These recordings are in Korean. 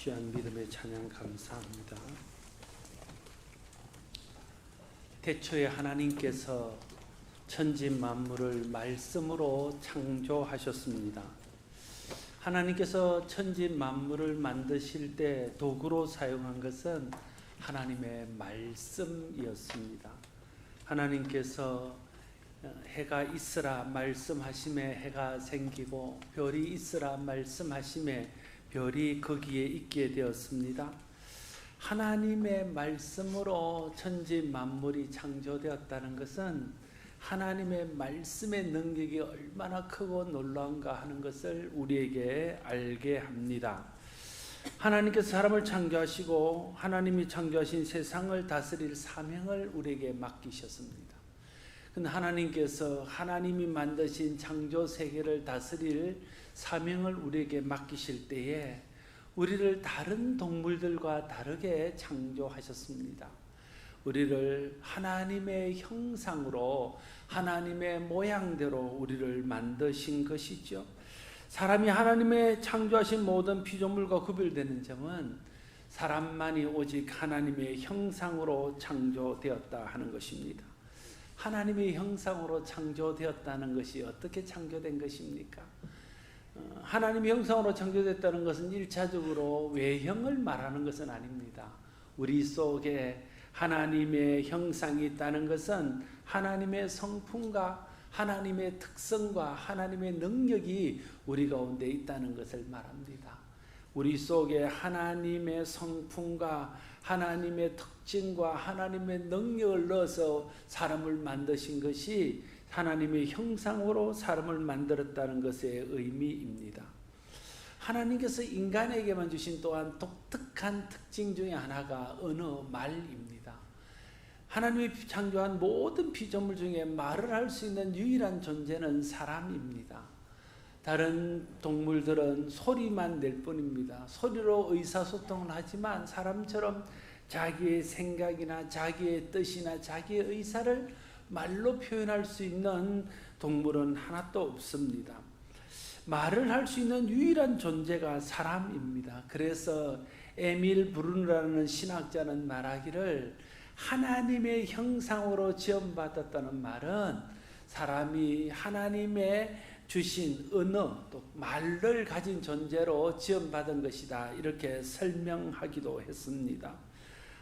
귀한 믿음의 찬양 감사합니다. 태초에 하나님께서 천지 만물을 말씀으로 창조하셨습니다. 하나님께서 천지 만물을 만드실 때 도구로 사용한 것은 하나님의 말씀이었습니다. 하나님께서 해가 있으라 말씀하심에 해가 생기고 별이 있으라 말씀하심에 별이 거기에 있게 되었습니다. 하나님의 말씀으로 천지 만물이 창조되었다는 것은 하나님의 말씀의 능력이 얼마나 크고 놀라운가 하는 것을 우리에게 알게 합니다. 하나님께서 사람을 창조하시고 하나님이 창조하신 세상을 다스릴 사명을 우리에게 맡기셨습니다. 근데 하나님께서 하나님이 만드신 창조 세계를 다스릴 사명을 우리에게 맡기실 때에 우리를 다른 동물들과 다르게 창조하셨습니다. 우리를 하나님의 형상으로 하나님의 모양대로 우리를 만드신 것이죠. 사람이 하나님의 창조하신 모든 피조물과 구별되는 점은 사람만이 오직 하나님의 형상으로 창조되었다 하는 것입니다. 하나님의 형상으로 창조되었다는 것이 어떻게 창조된 것입니까? 하나님의 형상으로 창조됐다는 것은 1차적으로 외형을 말하는 것은 아닙니다. 우리 속에 하나님의 형상이 있다는 것은 하나님의 성품과 하나님의 특성과 하나님의 능력이 우리 가운데 있다는 것을 말합니다. 우리 속에 하나님의 성품과 하나님의 특징과 하나님의 능력을 넣어서 사람을 만드신 것이 하나님의 형상으로 사람을 만들었다는 것의 의미입니다. 하나님께서 인간에게만 주신 또한 독특한 특징 중에 하나가 언어, 말입니다. 하나님이 창조한 모든 피조물 중에 말을 할 수 있는 유일한 존재는 사람입니다. 다른 동물들은 소리만 낼 뿐입니다. 소리로 의사소통을 하지만 사람처럼 자기의 생각이나 자기의 뜻이나 자기의 의사를 말로 표현할 수 있는 동물은 하나도 없습니다. 말을 할 수 있는 유일한 존재가 사람입니다. 그래서 에밀 브루너라는 신학자는 말하기를 하나님의 형상으로 지음받았다는 말은 사람이 하나님의 주신 언어, 또 말을 가진 존재로 지음받은 것이다. 이렇게 설명하기도 했습니다.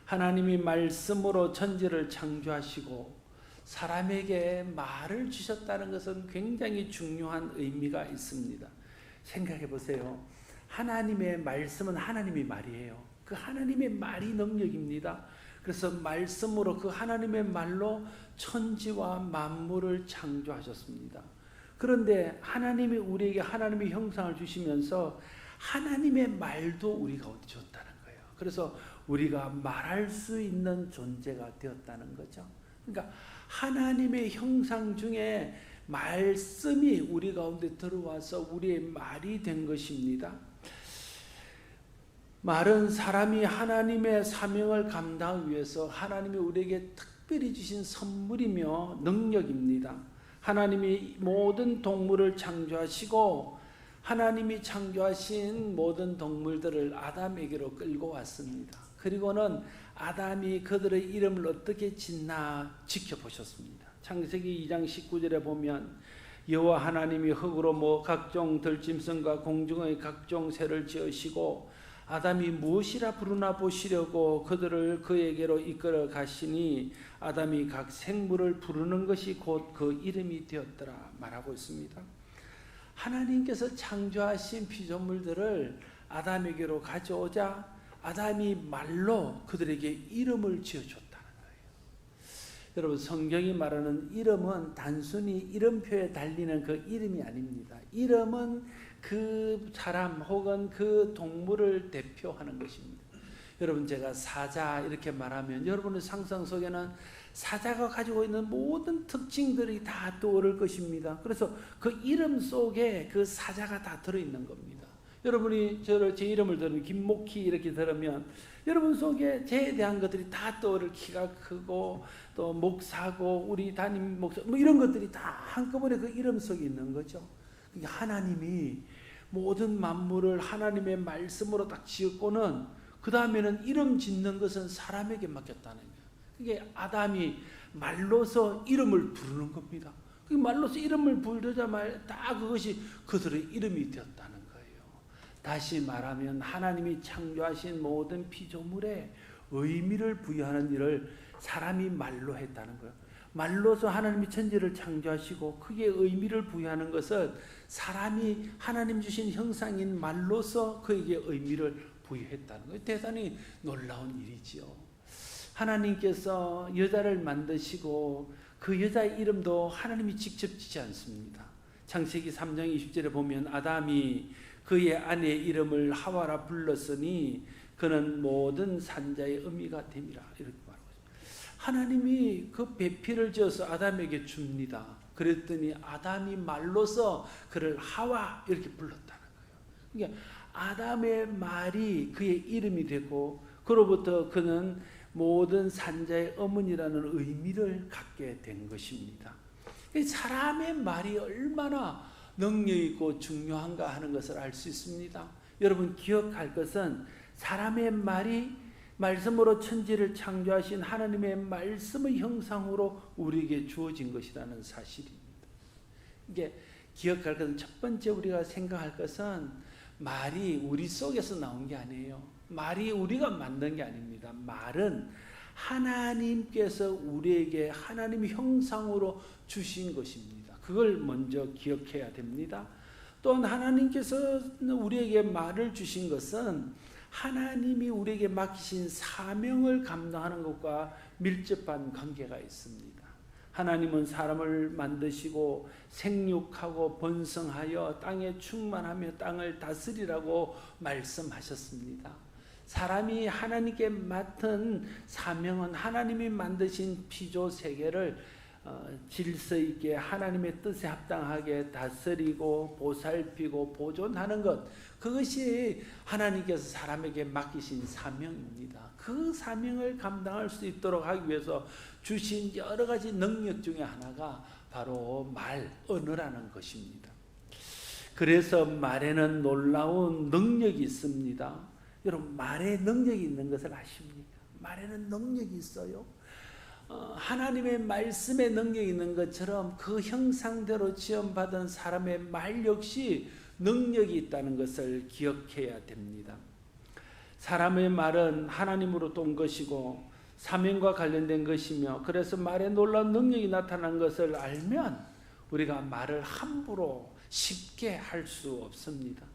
하나님이 말씀으로 천지를 창조하시고 사람에게 말을 주셨다는 것은 굉장히 중요한 의미가 있습니다. 생각해 보세요. 하나님의 말씀은 하나님의 말이에요. 그 하나님의 말이 능력입니다. 그래서 말씀으로 그 하나님의 말로 천지와 만물을 창조하셨습니다. 그런데 하나님이 우리에게 하나님의 형상을 주시면서 하나님의 말도 우리가 줬다는 거예요. 그래서 우리가 말할 수 있는 존재가 되었다는 거죠. 그러니까 하나님의 형상 중에 말씀이 우리 가운데 들어와서 우리의 말이 된 것입니다. 말은 사람이 하나님의 사명을 감당하기 위해서 하나님이 우리에게 특별히 주신 선물이며 능력입니다. 하나님이 모든 동물을 창조하시고 하나님이 창조하신 모든 동물들을 아담에게로 끌고 왔습니다. 그리고는 아담이 그들의 이름을 어떻게 짓나 지켜보셨습니다. 창세기 2장 19절에 보면 여호와 하나님이 흙으로 각종 들짐승과 공중의 각종 새를 지으시고 아담이 무엇이라 부르나 보시려고 그들을 그에게로 이끌어 가시니 아담이 각 생물을 부르는 것이 곧 그 이름이 되었더라 말하고 있습니다. 하나님께서 창조하신 피조물들을 아담에게로 가져오자 아담이 말로 그들에게 이름을 지어줬다는 거예요. 여러분, 성경이 말하는 이름은 단순히 이름표에 달리는 그 이름이 아닙니다. 이름은 그 사람 혹은 그 동물을 대표하는 것입니다. 여러분, 제가 사자 이렇게 말하면 여러분의 상상 속에는 사자가 가지고 있는 모든 특징들이 다 떠오를 것입니다. 그래서 그 이름 속에 그 사자가 다 들어있는 겁니다. 여러분이 제 이름을 들으면 김목희 이렇게 들으면 여러분 속에 제에 대한 것들이 다 떠오를. 키가 크고 또 목사고 우리 담임 목사 이런 것들이 다 한꺼번에 그 이름 속에 있는 거죠. 그러니까 하나님이 모든 만물을 하나님의 말씀으로 딱 지었고는 그 다음에는 이름 짓는 것은 사람에게 맡겼다는 거예요. 그게 아담이 말로서 이름을 부르는 겁니다. 그 말로서 이름을 부르자마자 다 그것이 그들의 이름이 되었다는 거예요. 다시 말하면 하나님이 창조하신 모든 피조물에 의미를 부여하는 일을 사람이 말로 했다는 거예요. 말로서 하나님이 천지를 창조하시고 크게 의미를 부여하는 것은 사람이 하나님 주신 형상인 말로서 그에게 의미를 부여했다는 거예요. 대단히 놀라운 일이지요. 하나님께서 여자를 만드시고 그 여자의 이름도 하나님이 직접 지지 않습니다. 창세기 3장 20절에 보면 아담이 그의 아내의 이름을 하와라 불렀으니 그는 모든 산자의 의미가 됨이라 이렇게 말하고 있습니다. 하나님이 그 배필을 지어서 아담에게 줍니다. 그랬더니 아담이 말로서 그를 하와 이렇게 불렀다는 거예요. 그러니까 아담의 말이 그의 이름이 되고 그로부터 그는 모든 산자의 어머니라는 의미를 갖게 된 것입니다. 사람의 말이 얼마나 능력 있고 중요한가 하는 것을 알 수 있습니다. 여러분 기억할 것은 사람의 말이 말씀으로 천지를 창조하신 하나님의 말씀의 형상으로 우리에게 주어진 것이라는 사실입니다. 이게 기억할 것은 첫 번째 우리가 생각할 것은 말이 우리 속에서 나온 게 아니에요. 말이 우리가 만든 게 아닙니다. 말은 하나님께서 우리에게 하나님의 형상으로 주신 것입니다. 그걸 먼저 기억해야 됩니다. 또한 하나님께서 우리에게 말을 주신 것은 하나님이 우리에게 맡기신 사명을 감당하는 것과 밀접한 관계가 있습니다. 하나님은 사람을 만드시고 생육하고 번성하여 땅에 충만하며 땅을 다스리라고 말씀하셨습니다. 사람이 하나님께 맡은 사명은 하나님이 만드신 피조 세계를 질서 있게 하나님의 뜻에 합당하게 다스리고 보살피고 보존하는 것, 그것이 하나님께서 사람에게 맡기신 사명입니다. 그 사명을 감당할 수 있도록 하기 위해서 주신 여러 가지 능력 중에 하나가 바로 말, 언어라는 것입니다. 그래서 말에는 놀라운 능력이 있습니다. 여러분 말에 능력이 있는 것을 아십니까? 말에는 능력이 있어요. 하나님의 말씀에 능력이 있는 것처럼 그 형상대로 지음받은 사람의 말 역시 능력이 있다는 것을 기억해야 됩니다. 사람의 말은 하나님으로부터 온 것이고 사명과 관련된 것이며 그래서 말에 놀라운 능력이 나타난 것을 알면 우리가 말을 함부로 쉽게 할 수 없습니다.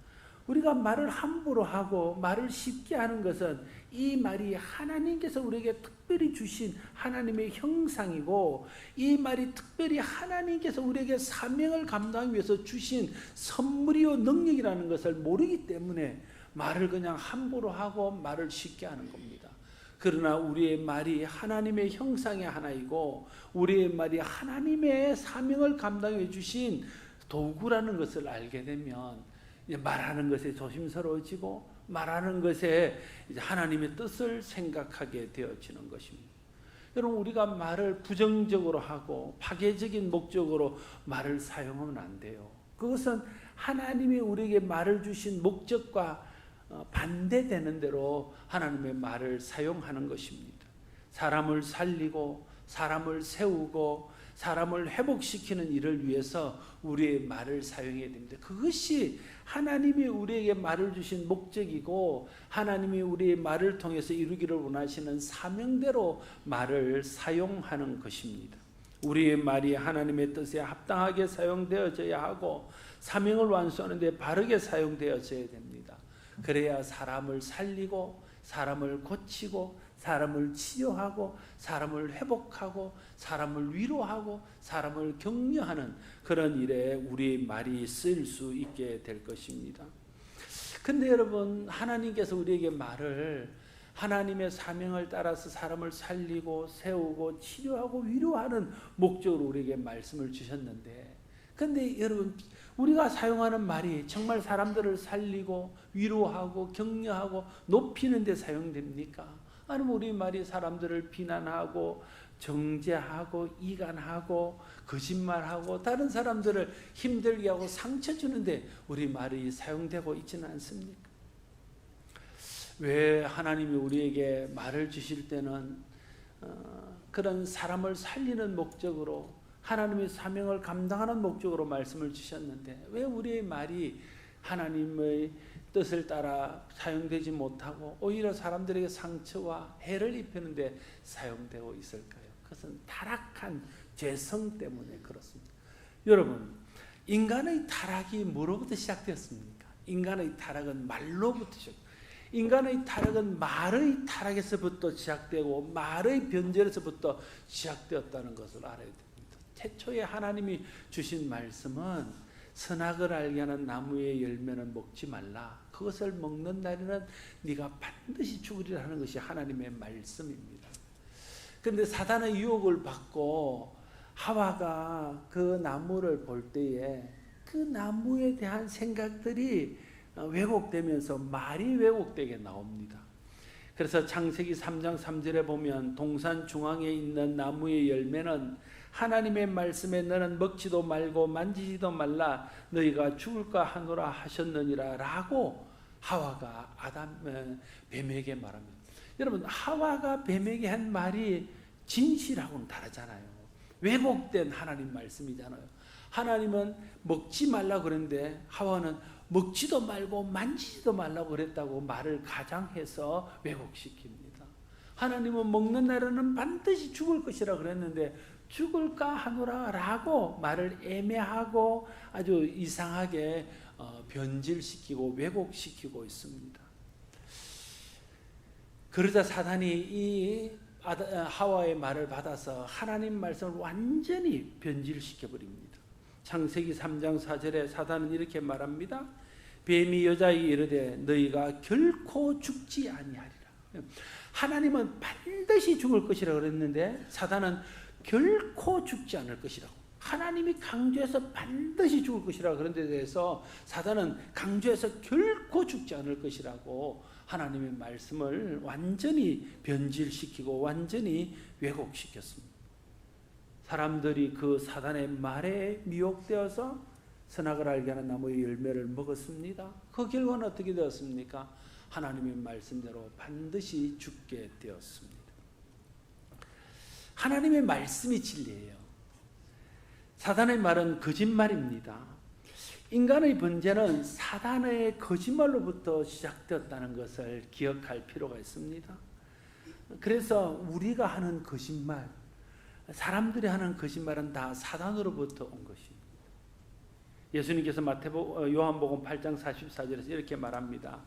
우리가 말을 함부로 하고 말을 쉽게 하는 것은 이 말이 하나님께서 우리에게 특별히 주신 하나님의 형상이고 이 말이 특별히 하나님께서 우리에게 사명을 감당하기 위해서 주신 선물이요 능력이라는 것을 모르기 때문에 말을 그냥 함부로 하고 말을 쉽게 하는 겁니다. 그러나 우리의 말이 하나님의 형상의 하나이고 우리의 말이 하나님의 사명을 감당해 주신 도구라는 것을 알게 되면 말하는 것에 조심스러워지고 말하는 것에 이제 하나님의 뜻을 생각하게 되어지는 것입니다. 여러분 우리가 말을 부정적으로 하고 파괴적인 목적으로 말을 사용하면 안 돼요. 그것은 하나님이 우리에게 말을 주신 목적과 반대되는 대로 하나님의 말을 사용하는 것입니다. 사람을 살리고 사람을 세우고 사람을 회복시키는 일을 위해서 우리의 말을 사용해야 됩니다. 그것이 하나님이 우리에게 말을 주신 목적이고 하나님이 우리의 말을 통해서 이루기를 원하시는 사명대로 말을 사용하는 것입니다. 우리의 말이 하나님의 뜻에 합당하게 사용되어져야 하고 사명을 완수하는 데 바르게 사용되어져야 됩니다. 그래야 사람을 살리고 사람을 고치고 사람을 치료하고 사람을 회복하고 사람을 위로하고 사람을 격려하는 그런 일에 우리의 말이 쓰일 수 있게 될 것입니다. 근데 여러분 하나님께서 우리에게 말을 하나님의 사명을 따라서 사람을 살리고 세우고 치료하고 위로하는 목적으로 우리에게 말씀을 주셨는데 근데 여러분 우리가 사용하는 말이 정말 사람들을 살리고 위로하고 격려하고 높이는 데 사용됩니까? 아니면 우리 말이 사람들을 비난하고 정죄하고 이간하고 거짓말하고 다른 사람들을 힘들게 하고 상처 주는데 우리 말이 사용되고 있지는 않습니까? 왜 하나님이 우리에게 말을 주실 때는 그런 사람을 살리는 목적으로, 하나님의 사명을 감당하는 목적으로 말씀을 주셨는데 왜 우리의 말이 하나님의 뜻을 따라 사용되지 못하고 오히려 사람들에게 상처와 해를 입히는데 사용되고 있을까요? 그것은 타락한 죄성 때문에 그렇습니다. 여러분, 인간의 타락이 뭐로부터 시작되었습니까? 인간의 타락은 말로부터 시작됩니다. 인간의 타락은 말의 타락에서부터 시작되고 말의 변절에서부터 시작되었다는 것을 알아야 됩니다. 최초에 하나님이 주신 말씀은 선악을 알게 하는 나무의 열매는 먹지 말라. 그것을 먹는 날에는 네가 반드시 죽으리라 하는 것이 하나님의 말씀입니다. 그런데 사단의 유혹을 받고 하와가 그 나무를 볼 때에 그 나무에 대한 생각들이 왜곡되면서 말이 왜곡되게 나옵니다. 그래서 창세기 3장 3절에 보면 동산 중앙에 있는 나무의 열매는 하나님의 말씀에 너는 먹지도 말고 만지지도 말라 너희가 죽을까 하노라 하셨느니라 라고 하와가 뱀에게 말합니다. 여러분, 하와가 뱀에게 한 말이 진실하고는 다르잖아요. 왜곡된 하나님 말씀이잖아요. 하나님은 먹지 말라 그랬는데 하와는 먹지도 말고 만지지도 말라고 그랬다고 말을 가장해서 왜곡시킵니다. 하나님은 먹는 날에는 반드시 죽을 것이라 그랬는데 죽을까 하노라 라고 말을 애매하고 아주 이상하게 변질시키고 왜곡시키고 있습니다. 그러자 사단이 이 하와의 말을 받아서 하나님 말씀을 완전히 변질시켜버립니다. 창세기 3장 4절에 사단은 이렇게 말합니다. 뱀이 여자에게 이르되 너희가 결코 죽지 아니하리라. 하나님은 반드시 죽을 것이라고 그랬는데 사단은 결코 죽지 않을 것이라고, 하나님이 강조해서 반드시 죽을 것이라고 그런 데 대해서 사단은 강조해서 결코 죽지 않을 것이라고 하나님의 말씀을 완전히 변질시키고 완전히 왜곡시켰습니다. 사람들이 그 사단의 말에 미혹되어서 선악을 알게 하는 나무의 열매를 먹었습니다. 그 결과는 어떻게 되었습니까? 하나님의 말씀대로 반드시 죽게 되었습니다. 하나님의 말씀이 진리예요. 사단의 말은 거짓말입니다. 인간의 번제는 사단의 거짓말로부터 시작되었다는 것을 기억할 필요가 있습니다. 그래서 우리가 하는 거짓말, 사람들이 하는 거짓말은 다 사단으로부터 온 것입니다. 예수님께서 요한복음 8장 44절에서 이렇게 말합니다.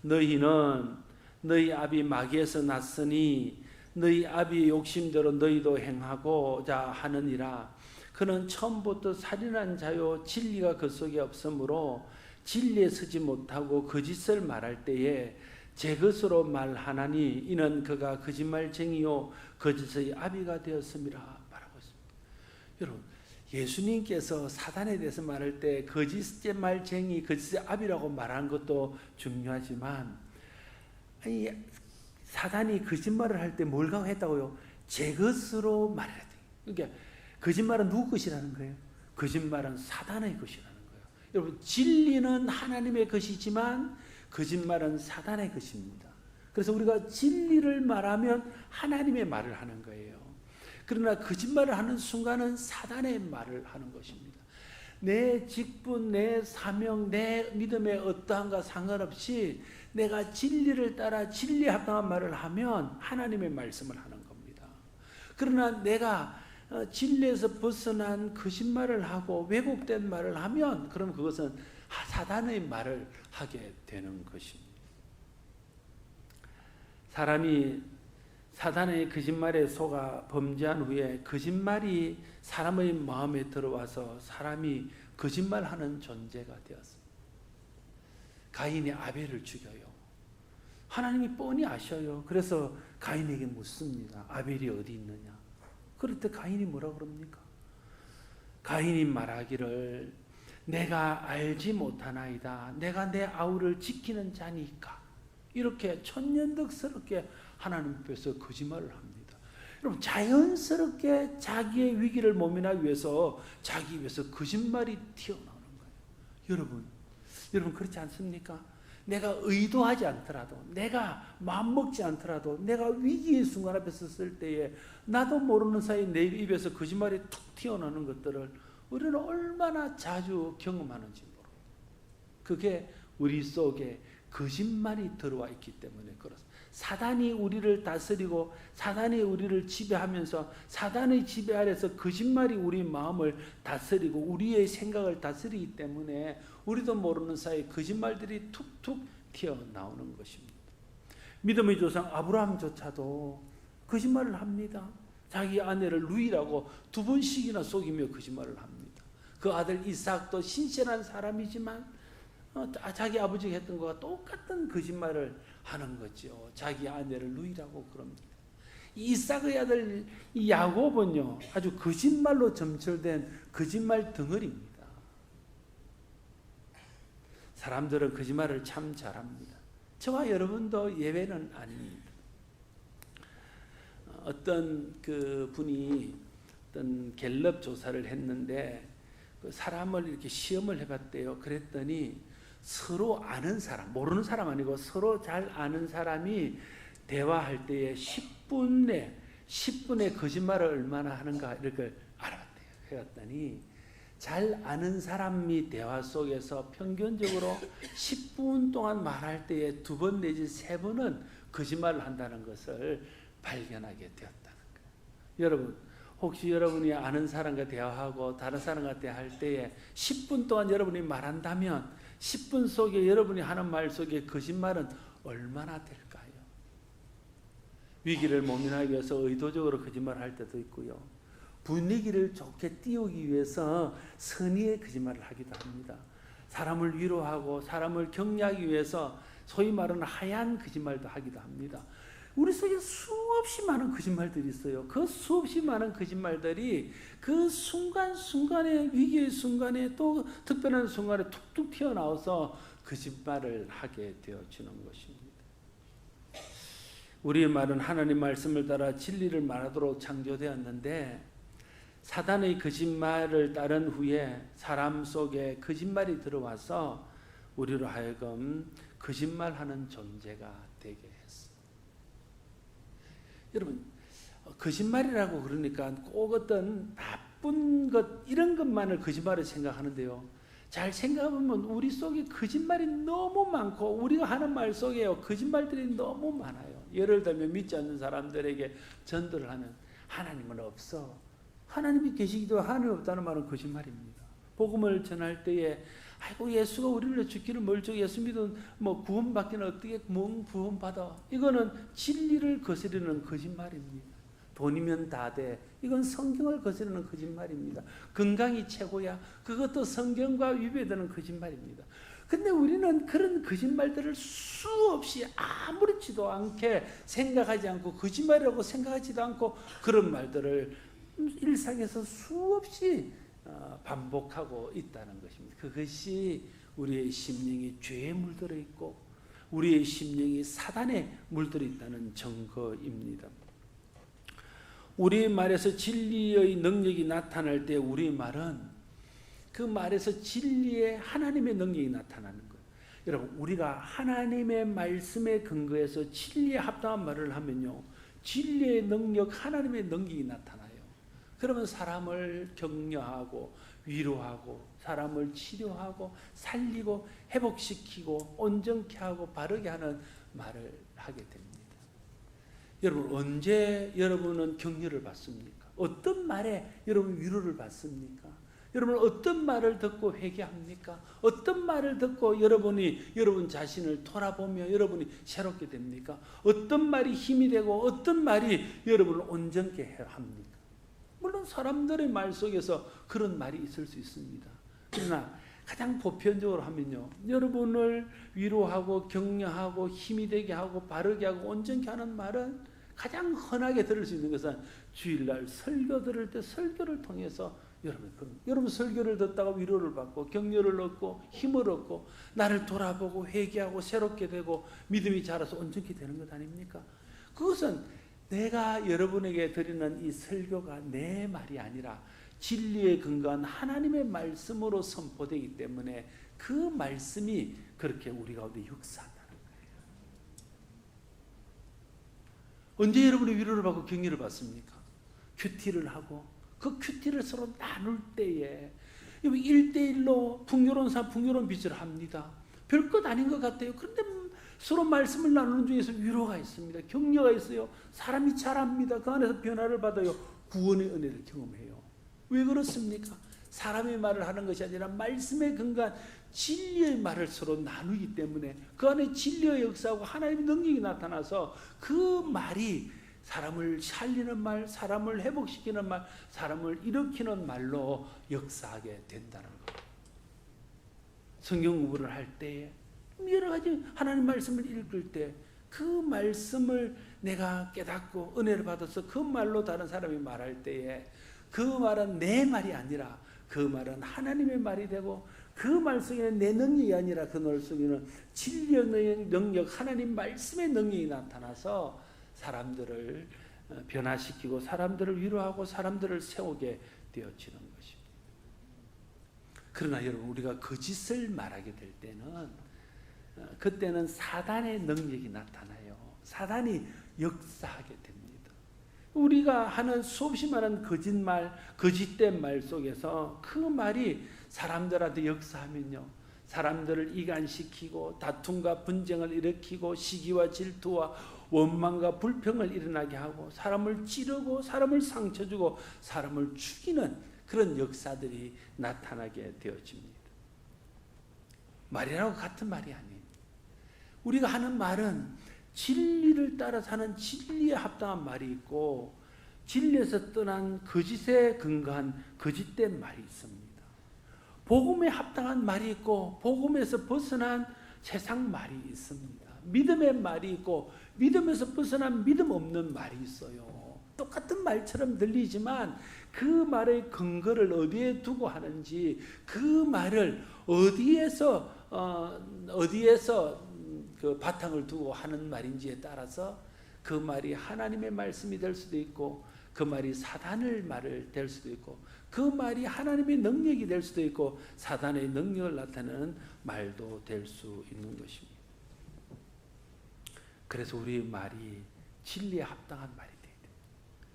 너희는 너희 아비 마귀에서 났으니 너희 아비의 욕심대로 너희도 행하고자 하느니라. 그는 처음부터 살인한 자요 진리가 그 속에 없으므로 진리에 서지 못하고 거짓을 말할 때에 제 것으로 말하나니 이는 그가 거짓말쟁이요 거짓의 아비가 되었음이라 말하고 있습니다. 여러분, 예수님께서 사단에 대해서 말할 때 거짓말쟁이, 거짓의 아비라고 말한 것도 중요하지만 사단이 거짓말을 할 때 뭘 강조했다고요? 제 것으로 말해야 돼요. 그러니까 거짓말은 누구 것이라는 거예요? 거짓말은 사단의 것이라는 거예요. 여러분, 진리는 하나님의 것이지만 거짓말은 사단의 것입니다. 그래서 우리가 진리를 말하면 하나님의 말을 하는 거예요. 그러나 거짓말을 하는 순간은 사단의 말을 하는 것입니다. 내 직분, 내 사명, 내 믿음의 어떠한가 상관없이 내가 진리를 따라 진리에 합당한 말을 하면 하나님의 말씀을 하는 겁니다. 그러나 내가 진리에서 벗어난 거짓말을 하고 왜곡된 말을 하면 그럼 그것은 사단의 말을 하게 되는 것입니다. 사람이 사단의 거짓말에 속아 범죄한 후에 거짓말이 사람의 마음에 들어와서 사람이 거짓말하는 존재가 되었습니다. 가인이 아벨을 죽여요. 하나님이 뻔히 아셔요. 그래서 가인에게 묻습니다. 아벨이 어디 있느냐? 그럴 때 가인이 뭐라고 그럽니까? 가인이 말하기를 내가 알지 못하나이다. 내가 내 아우를 지키는 자니까. 이렇게 천연덕스럽게 하나님 앞에서 거짓말을 합니다. 여러분 자연스럽게 자기의 위기를 모면하기 위해서 자기 입에서 거짓말이 튀어나오는 거예요. 여러분 그렇지 않습니까? 내가 의도하지 않더라도, 내가 마음먹지 않더라도, 내가 위기의 순간 앞에 섰을 때에 나도 모르는 사이에 내 입에서 거짓말이 툭 튀어나오는 것들을 우리는 얼마나 자주 경험하는지 모릅니다. 그게 우리 속에 거짓말이 들어와 있기 때문에 그렇습니다. 사단이 우리를 다스리고 사단이 우리를 지배하면서 사단의 지배 아래서 거짓말이 우리 마음을 다스리고 우리의 생각을 다스리기 때문에 우리도 모르는 사이에 거짓말들이 툭툭 튀어나오는 것입니다. 믿음의 조상 아브라함조차도 거짓말을 합니다. 자기 아내를 루이라고 2번씩이나 속이며 거짓말을 합니다. 그 아들 이삭도 신실한 사람이지만 자기 아버지가 했던 것과 똑같은 거짓말을 하는 거죠. 자기 아내를 루이라고 그럽니다. 이삭의 아들 야곱은요, 아주 거짓말로 점철된 거짓말 덩어리입니다. 사람들은 거짓말을 참 잘합니다. 저와 여러분도 예외는 아닙니다. 어떤 그 분이 어떤 갤럽 조사를 했는데 그 사람을 이렇게 시험을 해봤대요. 그랬더니 서로 아는 사람, 모르는 사람 아니고 서로 잘 아는 사람이 대화할 때에 10분에 거짓말을 얼마나 하는가 이렇게 알아봤대요. 그랬더니 잘 아는 사람이 대화 속에서 평균적으로 10분 동안 말할 때에 2번 내지 3번은 거짓말을 한다는 것을 발견하게 되었다는 거예요. 여러분, 혹시 여러분이 아는 사람과 대화하고 다른 사람과 대화할 때에 10분 동안 여러분이 말한다면 10분 속에 여러분이 하는 말 속에 거짓말은 얼마나 될까요? 위기를 모면하기 위해서 의도적으로 거짓말을 할 때도 있고요. 분위기를 좋게 띄우기 위해서 선의의 거짓말을 하기도 합니다. 사람을 위로하고 사람을 격려하기 위해서 소위 말하는 하얀 거짓말도 하기도 합니다. 우리 속에 수없이 많은 거짓말들이 있어요. 그 수없이 많은 거짓말들이 그 순간순간에 위기의 순간에 또 특별한 순간에 툭툭 튀어나와서 거짓말을 하게 되어지는 것입니다. 우리의 말은 하나님 말씀을 따라 진리를 말하도록 창조되었는데 사단의 거짓말을 따른 후에 사람 속에 거짓말이 들어와서 우리로 하여금 거짓말하는 존재가 되게 했습니다. 여러분, 거짓말이라고 그러니까 꼭 어떤 나쁜 것 이런 것만을 거짓말을 생각하는데요. 잘 생각해보면 우리 속에 거짓말이 너무 많고 우리가 하는 말 속에 거짓말들이 너무 많아요. 예를 들면 믿지 않는 사람들에게 전도를 하면 하나님은 없어. 하나님이 계시기도 하나님 없다는 말은 거짓말입니다. 복음을 전할 때에 아이고 예수가 우리를 죽기를 멀쩡 예수 믿으면 뭐 구원받기는 어떻게 구원받아. 이거는 진리를 거스르는 거짓말입니다. 돈이면 다 돼. 이건 성경을 거스르는 거짓말입니다. 건강이 최고야. 그것도 성경과 위배되는 거짓말입니다. 근데 우리는 그런 거짓말들을 수없이 아무렇지도 않게 생각하지 않고 거짓말이라고 생각하지도 않고 그런 말들을 일상에서 수없이 반복하고 있다는 것입니다. 그것이 우리의 심령이 죄에 물들어 있고 우리의 심령이 사단에 물들어 있다는 증거입니다. 우리의 말에서 진리의 능력이 나타날 때 우리의 말은 그 말에서 진리의 하나님의 능력이 나타나는 거예요. 여러분, 우리가 하나님의 말씀에 근거해서 진리에 합당한 말을 하면요, 진리의 능력, 하나님의 능력이 나타나요. 그러면 사람을 격려하고 위로하고 사람을 치료하고 살리고 회복시키고 온전케 하고 바르게 하는 말을 하게 됩니다. 여러분, 언제 여러분은 격려를 받습니까? 어떤 말에 여러분 위로를 받습니까? 여러분 어떤 말을 듣고 회개합니까? 어떤 말을 듣고 여러분이 여러분 자신을 돌아보며 여러분이 새롭게 됩니까? 어떤 말이 힘이 되고 어떤 말이 여러분을 온전케 합니까? 물론 사람들의 말 속에서 그런 말이 있을 수 있습니다. 그러나 가장 보편적으로 하면요, 여러분을 위로하고 격려하고 힘이 되게 하고 바르게 하고 온전케 하는 말은 가장 흔하게 들을 수 있는 것은 주일날 설교 들을 때 설교를 통해서 여러분 설교를 듣다가 위로를 받고 격려를 얻고 힘을 얻고 나를 돌아보고 회개하고 새롭게 되고 믿음이 자라서 온전케 되는 것 아닙니까? 그것은 내가 여러분에게 드리는 이 설교가 내 말이 아니라 진리에 근거한 하나님의 말씀으로 선포되기 때문에 그 말씀이 그렇게 우리 가운데 역사한다는 거예요. 언제 여러분이 위로를 받고 격려를 받습니까? 큐티를 하고 그 큐티를 서로 나눌 때에 1대1로 풍요로운 풍요로운 빚을 합니다. 별것 아닌 것 같아요. 그런데 서로 말씀을 나누는 중에서 위로가 있습니다. 격려가 있어요. 사람이 자랍니다. 그 안에서 변화를 받아요. 구원의 은혜를 경험해요. 왜 그렇습니까? 사람의 말을 하는 것이 아니라 말씀에 근거한 진리의 말을 서로 나누기 때문에 그 안에 진리의 역사하고 하나님의 능력이 나타나서 그 말이 사람을 살리는 말, 사람을 회복시키는 말, 사람을 일으키는 말로 역사하게 된다는 거예요. 성경 공부를 할 때에 여러 가지 하나님 말씀을 읽을 때 그 말씀을 내가 깨닫고 은혜를 받아서 그 말로 다른 사람이 말할 때에 그 말은 내 말이 아니라 그 말은 하나님의 말이 되고 그 말 속에는 내 능력이 아니라 그 말 속에는 진리의 능력, 하나님 말씀의 능력이 나타나서 사람들을 변화시키고 사람들을 위로하고 사람들을 세우게 되어지는 것입니다. 그러나 여러분, 우리가 거짓을 말하게 될 때는 그때는 사단의 능력이 나타나요. 사단이 역사하게 됩니다. 우리가 하는 수없이 많은 거짓말, 거짓된 말 속에서 그 말이 사람들한테 역사하면요, 사람들을 이간시키고 다툼과 분쟁을 일으키고 시기와 질투와 원망과 불평을 일어나게 하고 사람을 찌르고 사람을 상처 주고 사람을 죽이는 그런 역사들이 나타나게 되어집니다. 말이라고 같은 말이 아니에요. 우리가 하는 말은 진리를 따라서 하는 진리에 합당한 말이 있고 진리에서 떠난 거짓에 근거한 거짓된 말이 있습니다. 복음에 합당한 말이 있고 복음에서 벗어난 세상 말이 있습니다. 믿음의 말이 있고 믿음에서 벗어난 믿음 없는 말이 있어요. 똑같은 말처럼 들리지만 그 말의 근거를 어디에 두고 하는지, 그 말을 어디에서 그 바탕을 두고 하는 말인지에 따라서 그 말이 하나님의 말씀이 될 수도 있고 그 말이 사단의 말을 될 수도 있고 그 말이 하나님의 능력이 될 수도 있고 사단의 능력을 나타내는 말도 될 수 있는 것입니다. 그래서 우리의 말이 진리에 합당한 말이 돼야 돼요.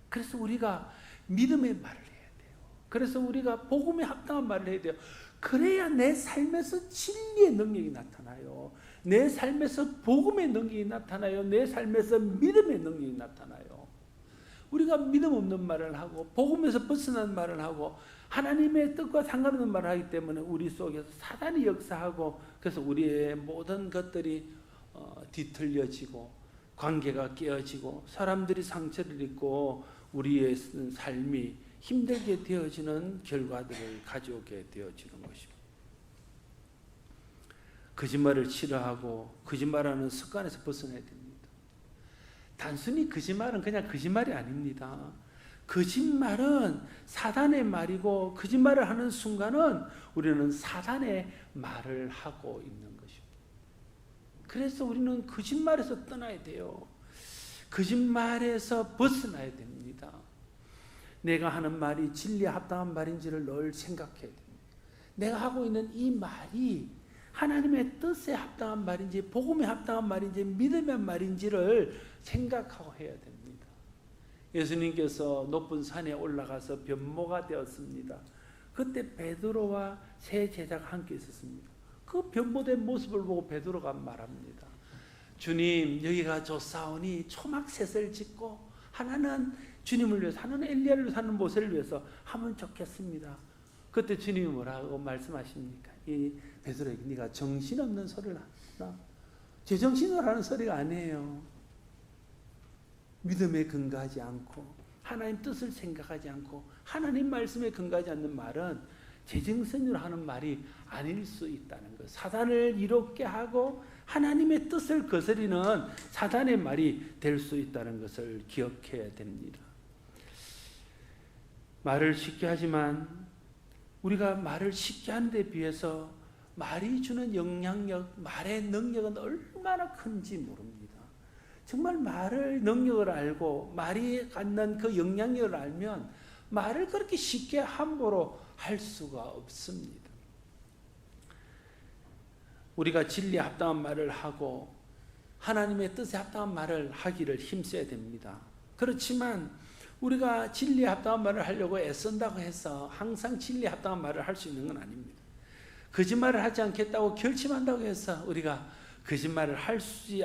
그래서 우리가 믿음의 말을 해야 돼요. 그래서 우리가 복음에 합당한 말을 해야 돼요. 그래야 내 삶에서 진리의 능력이 나타나요. 내 삶에서 복음의 능력이 나타나요. 내 삶에서 믿음의 능력이 나타나요. 우리가 믿음 없는 말을 하고 복음에서 벗어난 말을 하고 하나님의 뜻과 상관없는 말을 하기 때문에 우리 속에서 사단이 역사하고 그래서 우리의 모든 것들이 뒤틀려지고 관계가 깨어지고 사람들이 상처를 입고 우리의 삶이 힘들게 되어지는 결과들을 가져오게 되어지는 것입니다. 거짓말을 싫어하고 거짓말하는 습관에서 벗어나야 됩니다. 단순히 거짓말은 그냥 거짓말이 아닙니다. 거짓말은 사단의 말이고 거짓말을 하는 순간은 우리는 사단의 말을 하고 있는 것입니다. 그래서 우리는 거짓말에서 떠나야 돼요. 거짓말에서 벗어나야 됩니다. 내가 하는 말이 진리에 합당한 말인지를 늘 생각해야 됩니다. 내가 하고 있는 이 말이 하나님의 뜻에 합당한 말인지 복음에 합당한 말인지 믿음의 말인지를 생각하고 해야 됩니다. 예수님께서 높은 산에 올라가서 변모가 되었습니다. 그때 베드로와 세 제자가 함께 있었습니다. 그 변모된 모습을 보고 베드로가 말합니다. 주님, 여기가 좋사오니 초막셋을 짓고 하나는 주님을 위해서, 하나는 엘리야를 위해서, 하나는 모세를 위해서 하면 좋겠습니다. 그때 주님이 뭐라고 말씀하십니까? 이 베드로에게 네가 정신없는 소리를 하나? 제정신으로 하는 소리가 아니에요. 믿음에 근거하지 않고 하나님 뜻을 생각하지 않고 하나님 말씀에 근거하지 않는 말은 제정신으로 하는 말이 아닐 수 있다는 것. 사단을 이롭게 하고 하나님의 뜻을 거스리는 사단의 말이 될 수 있다는 것을 기억해야 됩니다. 말을 쉽게 하지만 우리가 말을 쉽게 하는 데 비해서 말이 주는 영향력, 말의 능력은 얼마나 큰지 모릅니다. 정말 말을 능력을 알고 말이 갖는 그 영향력을 알면 말을 그렇게 쉽게 함부로 할 수가 없습니다. 우리가 진리에 합당한 말을 하고 하나님의 뜻에 합당한 말을 하기를 힘써야 됩니다. 그렇지만 우리가 진리에 합당한 말을 하려고 애쓴다고 해서 항상 진리에 합당한 말을 할 수 있는 건 아닙니다. 거짓말을 하지 않겠다고 결심한다고 해서 우리가 거짓말을 하지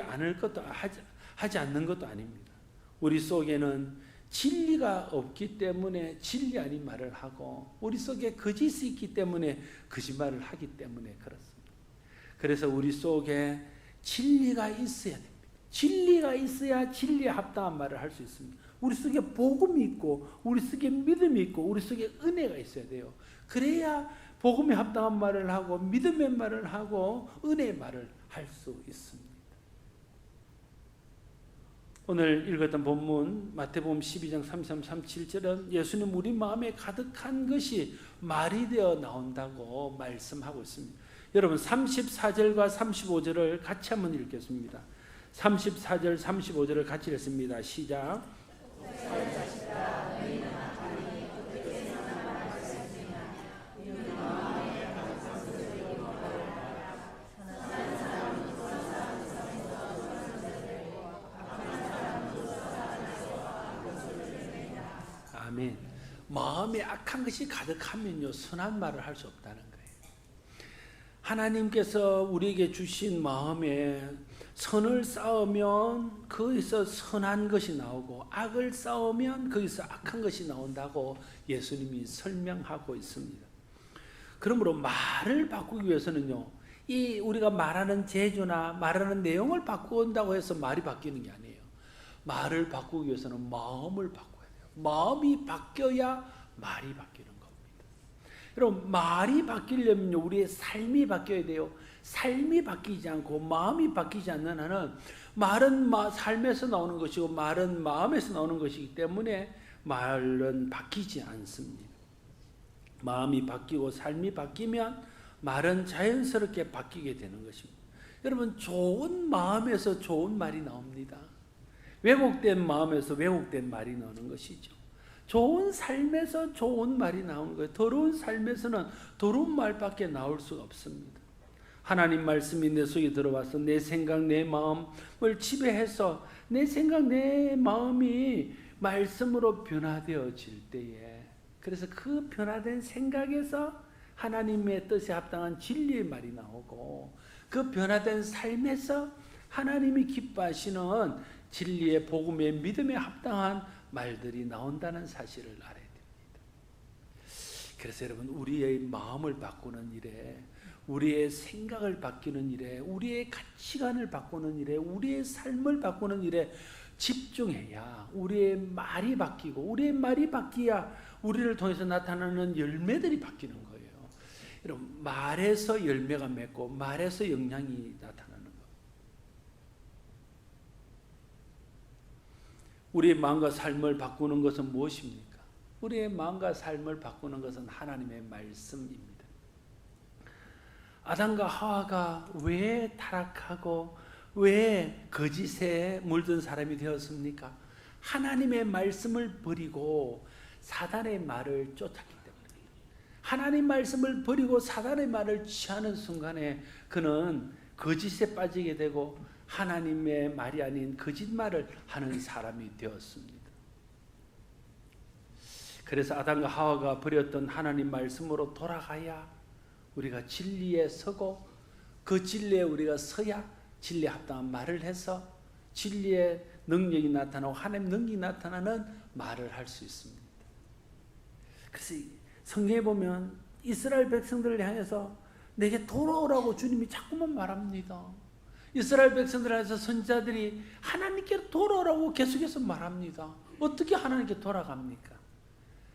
않는 것도 아닙니다. 우리 속에는 진리가 없기 때문에 진리 아닌 말을 하고 우리 속에 거짓이 있기 때문에 거짓말을 하기 때문에 그렇습니다. 그래서 우리 속에 진리가 있어야 됩니다. 진리가 있어야 진리에 합당한 말을 할 수 있습니다. 우리 속에 복음이 있고 우리 속에 믿음이 있고 우리 속에 은혜가 있어야 돼요. 그래야 복음에 합당한 말을 하고 믿음의 말을 하고 은혜의 말을 할 수 있습니다. 오늘 읽었던 본문 마태복음 12장 33, 37절은 예수님 우리 마음에 가득한 것이 말이 되어 나온다고 말씀하고 있습니다. 여러분 34절과 35절을 같이 한번 읽겠습니다. 34절 35절을 같이 읽습니다. 시작. 아멘. 마음에 악한 것이 가득하면요 선한 말을 할 수 없다는 거예요. 하나님께서 우리에게 주신 마음에 선을 쌓으면 거기서 선한 것이 나오고 악을 쌓으면 거기서 악한 것이 나온다고 예수님이 설명하고 있습니다. 그러므로 말을 바꾸기 위해서는요 이 우리가 말하는 재주나 말하는 내용을 바꾼다고 해서 말이 바뀌는 게 아니에요. 말을 바꾸기 위해서는 마음을 바꿔야 돼요. 마음이 바뀌어야 말이 바뀌는 겁니다. 여러분 말이 바뀌려면 우리의 삶이 바뀌어야 돼요. 삶이 바뀌지 않고 마음이 바뀌지 않는 한은 말은 삶에서 나오는 것이고 말은 마음에서 나오는 것이기 때문에 말은 바뀌지 않습니다. 마음이 바뀌고 삶이 바뀌면 말은 자연스럽게 바뀌게 되는 것입니다. 여러분 좋은 마음에서 좋은 말이 나옵니다. 왜곡된 마음에서 왜곡된 말이 나오는 것이죠. 좋은 삶에서 좋은 말이 나오는 거예요. 더러운 삶에서는 더러운 말밖에 나올 수가 없습니다. 하나님 말씀이 내 속에 들어와서 내 생각 내 마음을 지배해서 내 생각 내 마음이 말씀으로 변화되어질 때에 그래서 그 변화된 생각에서 하나님의 뜻에 합당한 진리의 말이 나오고 그 변화된 삶에서 하나님이 기뻐하시는 진리의 복음의 믿음에 합당한 말들이 나온다는 사실을 알아야 됩니다. 그래서 여러분 우리의 마음을 바꾸는 일에 우리의 생각을 바꾸는 일에 우리의 가치관을 바꾸는 일에 우리의 삶을 바꾸는 일에 집중해야 우리의 말이 바뀌고 우리의 말이 바뀌어야 우리를 통해서 나타나는 열매들이 바뀌는 거예요. 여러분 말에서 열매가 맺고 말에서 영향이 나타나는 것. 우리의 마음과 삶을 바꾸는 것은 무엇입니까? 우리의 마음과 삶을 바꾸는 것은 하나님의 말씀입니다. 아담과 하와가 왜 타락하고 왜 거짓에 물든 사람이 되었습니까? 하나님의 말씀을 버리고 사단의 말을 쫓았기 때문에 하나님 말씀을 버리고 사단의 말을 취하는 순간에 그는 거짓에 빠지게 되고 하나님의 말이 아닌 거짓말을 하는 사람이 되었습니다. 그래서 아담과 하와가 버렸던 하나님 말씀으로 돌아가야 우리가 진리에 서고 그 진리에 우리가 서야 진리에 합당한 말을 해서 진리의 능력이 나타나고 하나님 능력이 나타나는 말을 할 수 있습니다. 그래서 성경에 보면 이스라엘 백성들을 향해서 내게 돌아오라고 주님이 자꾸만 말합니다. 이스라엘 백성들을 향해서 선지자들이 하나님께 돌아오라고 계속해서 말합니다. 어떻게 하나님께 돌아갑니까?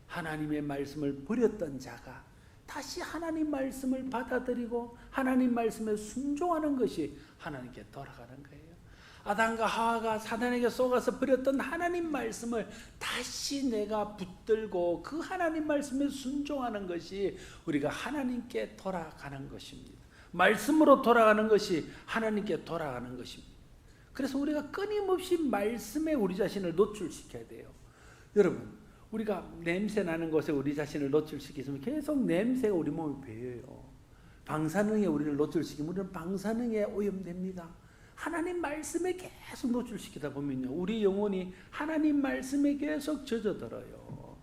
하나님의 말씀을 버렸던 자가 다시 하나님 말씀을 받아들이고 하나님 말씀에 순종하는 것이 하나님께 돌아가는 거예요. 아담과 하와가 사단에게 속아서 버렸던 하나님 말씀을 다시 내가 붙들고 그 하나님 말씀에 순종하는 것이 우리가 하나님께 돌아가는 것입니다. 말씀으로 돌아가는 것이 하나님께 돌아가는 것입니다. 그래서 우리가 끊임없이 말씀에 우리 자신을 노출시켜야 돼요. 여러분, 우리가 냄새 나는 곳에 우리 자신을 노출시키면 계속 냄새가 우리 몸에 배어요. 방사능에 우리를 노출시키면 우리는 방사능에 오염됩니다. 하나님 말씀에 계속 노출시키다 보면요, 우리 영혼이 하나님 말씀에 계속 젖어들어요.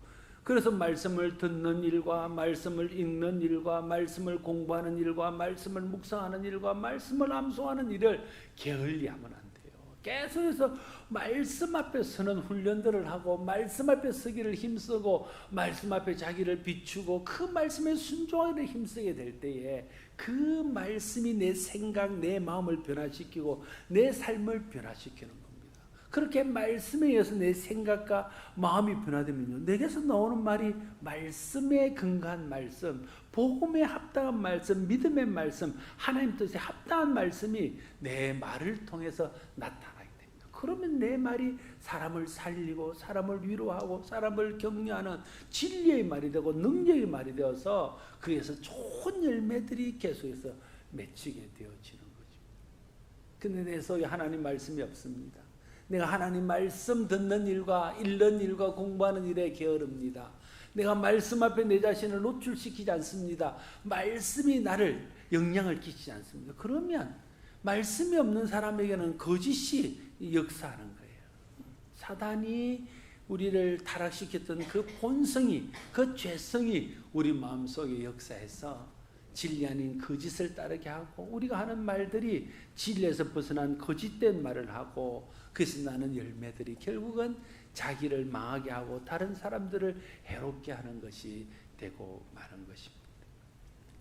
그래서 말씀을 듣는 일과 말씀을 읽는 일과 말씀을 공부하는 일과 말씀을 묵상하는 일과 말씀을 암송하는 일을 게을리하면 안 돼요. 계속해서 말씀 앞에 서는 훈련들을 하고 말씀 앞에 서기를 힘쓰고 말씀 앞에 자기를 비추고 그 말씀에 순종하기를 힘쓰게 될 때에 그 말씀이 내 생각, 내 마음을 변화시키고 내 삶을 변화시키는 겁니다. 그렇게 말씀에 의해서 내 생각과 마음이 변화되면요, 내게서 나오는 말이 말씀에 근거한 말씀, 복음에 합당한 말씀, 믿음의 말씀, 하나님 뜻에 합당한 말씀이 내 말을 통해서 나타나게 됩니다. 그러면 내 말이 사람을 살리고 사람을 위로하고 사람을 격려하는 진리의 말이 되고 능력의 말이 되어서 그에서 좋은 열매들이 계속해서 맺히게 되어지는 거죠. 근데 내 속에 하나님 말씀이 없습니다. 내가 하나님 말씀 듣는 일과 읽는 일과 공부하는 일에 게으릅니다. 내가 말씀 앞에 내 자신을 노출시키지 않습니다. 말씀이 나를 영향을 끼치지 않습니다. 그러면 말씀이 없는 사람에게는 거짓이 역사하는 거예요. 사단이 우리를 타락시켰던 그 본성이, 그 죄성이 우리 마음속에 역사해서 진리 아닌 거짓을 따르게 하고, 우리가 하는 말들이 진리에서 벗어난 거짓된 말을 하고, 그래서 나는 열매들이 결국은 자기를 망하게 하고 다른 사람들을 해롭게 하는 것이 되고 마는 것입니다.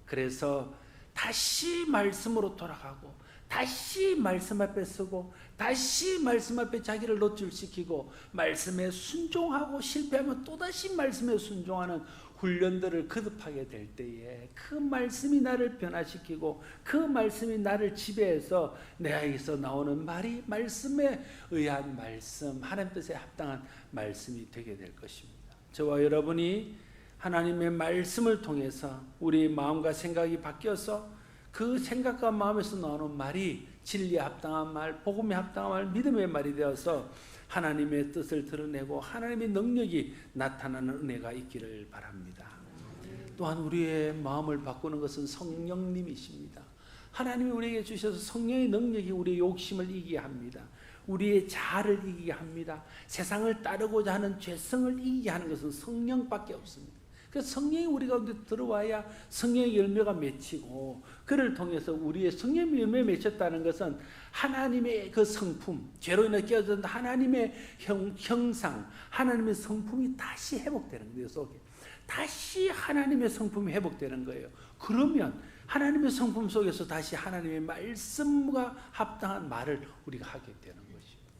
그래서 다시 말씀으로 돌아가고 다시 말씀 앞에 서고 다시 말씀 앞에 자기를 노출시키고 말씀에 순종하고 실패하면 또다시 말씀에 순종하는 훈련들을 거듭하게 될 때에 그 말씀이 나를 변화시키고 그 말씀이 나를 지배해서 내에서 나오는 말이 말씀에 의한 말씀, 하나님 뜻에 합당한 말씀이 되게 될 것입니다. 저와 여러분이 하나님의 말씀을 통해서 우리 마음과 생각이 바뀌어서 그 생각과 마음에서 나오는 말이 진리에 합당한 말, 복음에 합당한 말, 믿음의 말이 되어서 하나님의 뜻을 드러내고 하나님의 능력이 나타나는 은혜가 있기를 바랍니다. 또한 우리의 마음을 바꾸는 것은 성령님이십니다. 하나님이 우리에게 주셔서 성령의 능력이 우리의 욕심을 이기게 합니다. 우리의 자아를 이기게 합니다. 세상을 따르고자 하는 죄성을 이기게 하는 것은 성령밖에 없습니다. 그래서 성령이 우리 가운데 들어와야 성령의 열매가 맺히고, 그를 통해서 우리의 성령의 열매가 맺혔다는 것은 하나님의 그 성품, 죄로 인해 깨어진 하나님의 형상, 하나님의 성품이 다시 회복되는 거예요. 속에 다시 하나님의 성품이 회복되는 거예요. 그러면 하나님의 성품 속에서 다시 하나님의 말씀과 합당한 말을 우리가 하게 되는 것입니다.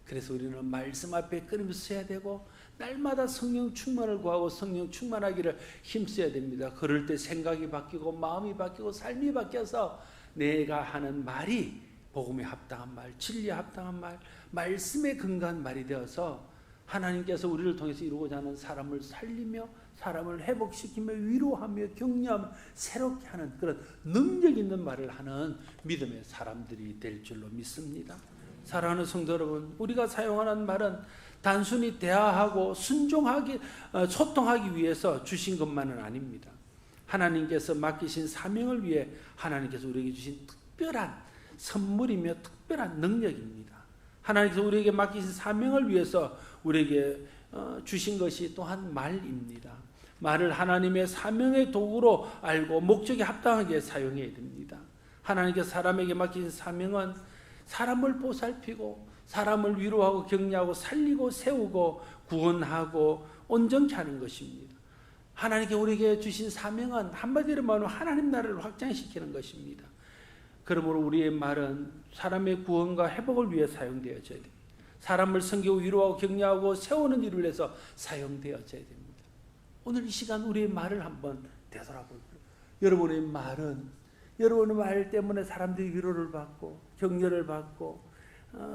그래서 우리는 말씀 앞에 끊임없이 서야 되고 날마다 성령 충만을 구하고 성령 충만하기를 힘써야 됩니다. 그럴 때 생각이 바뀌고 마음이 바뀌고 삶이 바뀌어서 내가 하는 말이 복음에 합당한 말, 진리에 합당한 말, 말씀에 근거한 말이 되어서 하나님께서 우리를 통해서 이루고자 하는 사람을 살리며 사람을 회복시키며 위로하며 격려하며 새롭게 하는 그런 능력 있는 말을 하는 믿음의 사람들이 될 줄로 믿습니다. 사랑하는 성도 여러분, 우리가 사용하는 말은 단순히 대화하고 순종하기, 소통하기 위해서 주신 것만은 아닙니다. 하나님께서 맡기신 사명을 위해 하나님께서 우리에게 주신 특별한 선물이며 특별한 능력입니다. 하나님께서 우리에게 맡기신 사명을 위해서 우리에게 주신 것이 또한 말입니다. 말을 하나님의 사명의 도구로 알고 목적에 합당하게 사용해야 됩니다. 하나님께서 사람에게 맡기신 사명은 사람을 보살피고 사람을 위로하고 격려하고 살리고 세우고 구원하고 온전케 하는 것입니다. 하나님께 우리에게 주신 사명은 한마디로 말하면 하나님 나라를 확장시키는 것입니다. 그러므로 우리의 말은 사람의 구원과 회복을 위해 사용되어져야 됩니다. 사람을 섬기고 위로하고 격려하고 세우는 일을 위해서 사용되어져야 됩니다. 오늘 이 시간 우리의 말을 한번 되돌아볼까요? 여러분의 말은 여러분의 말 때문에 사람들이 위로를 받고 격려를 받고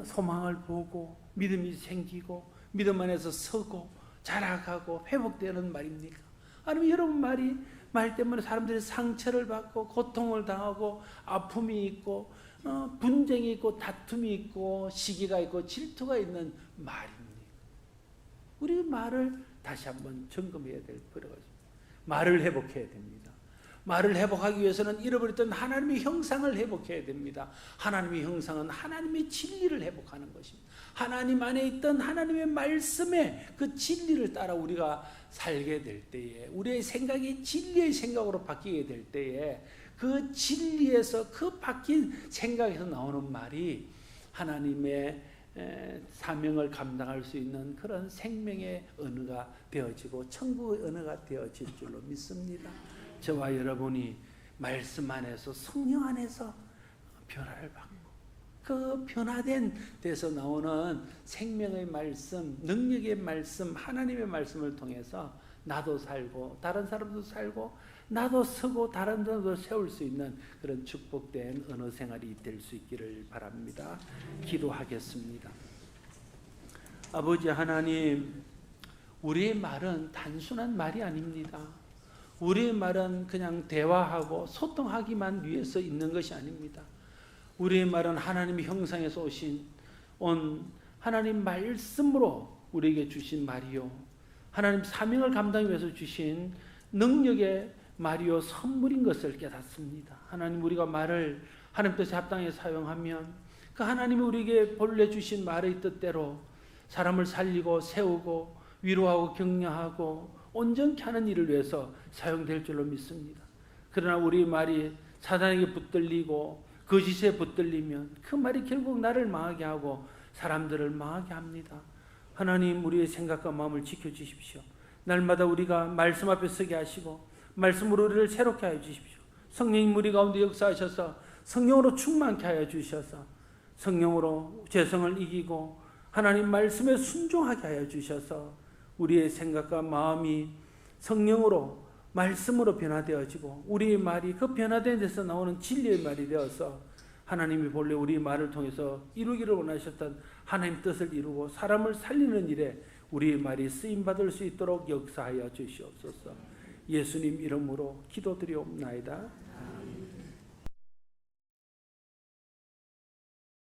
소망을 보고 믿음이 생기고 믿음 안에서 서고 자라가고 회복되는 말입니까? 아니면 여러분 말 때문에 사람들이 상처를 받고 고통을 당하고 아픔이 있고 분쟁이 있고 다툼이 있고 시기가 있고 질투가 있는 말입니다. 우리 말을 다시 한번 점검해야 될 필요가 있습니다. 말을 회복해야 됩니다. 말을 회복하기 위해서는 잃어버렸던 하나님의 형상을 회복해야 됩니다. 하나님의 형상은 하나님의 진리를 회복하는 것입니다. 하나님 안에 있던 하나님의 말씀에 그 진리를 따라 우리가 살게 될 때에, 우리의 생각이 진리의 생각으로 바뀌게 될 때에, 그 진리에서, 그 바뀐 생각에서 나오는 말이 하나님의 사명을 감당할 수 있는 그런 생명의 언어가 되어지고 천국의 언어가 되어질 줄로 믿습니다. 저와 여러분이 말씀 안에서, 성령 안에서 변화를 받고, 그 변화된 데서 나오는 생명의 말씀, 능력의 말씀, 하나님의 말씀을 통해서 나도 살고 다른 사람도 살고 나도 서고 다른 사람도 세울 수 있는 그런 축복된 언어 생활이 될 수 있기를 바랍니다. 기도하겠습니다. 아버지 하나님, 우리의 말은 단순한 말이 아닙니다. 우리의 말은 그냥 대화하고 소통하기만 위해서 있는 것이 아닙니다. 우리의 말은 하나님의 형상에서 온 하나님 말씀으로 우리에게 주신 말이요, 하나님 사명을 감당하기 위해서 주신 능력의 말이요 선물인 것을 깨닫습니다. 하나님, 우리가 말을 하나님 뜻에 합당하게 사용하면 그 하나님이 우리에게 본래 주신 말의 뜻대로 사람을 살리고 세우고 위로하고 격려하고 온전케 하는 일을 위해서 사용될 줄로 믿습니다. 그러나 우리 말이 사단에게 붙들리고 거짓에 붙들리면 그 말이 결국 나를 망하게 하고 사람들을 망하게 합니다. 하나님, 우리의 생각과 마음을 지켜주십시오. 날마다 우리가 말씀 앞에 서게 하시고 말씀으로 우리를 새롭게 하여 주십시오. 성령님 우리 가운데 역사하셔서 성령으로 충만케 하여 주셔서 성령으로 죄성을 이기고 하나님 말씀에 순종하게 하여 주셔서 우리의 생각과 마음이 성령으로 말씀으로 변화되어지고 우리의 말이 그 변화된 데서 나오는 진리의 말이 되어서 하나님이 본래 우리의 말을 통해서 이루기를 원하셨던 하나님 뜻을 이루고 사람을 살리는 일에 우리의 말이 쓰임받을 수 있도록 역사하여 주시옵소서. 예수님 이름으로 기도드리옵나이다.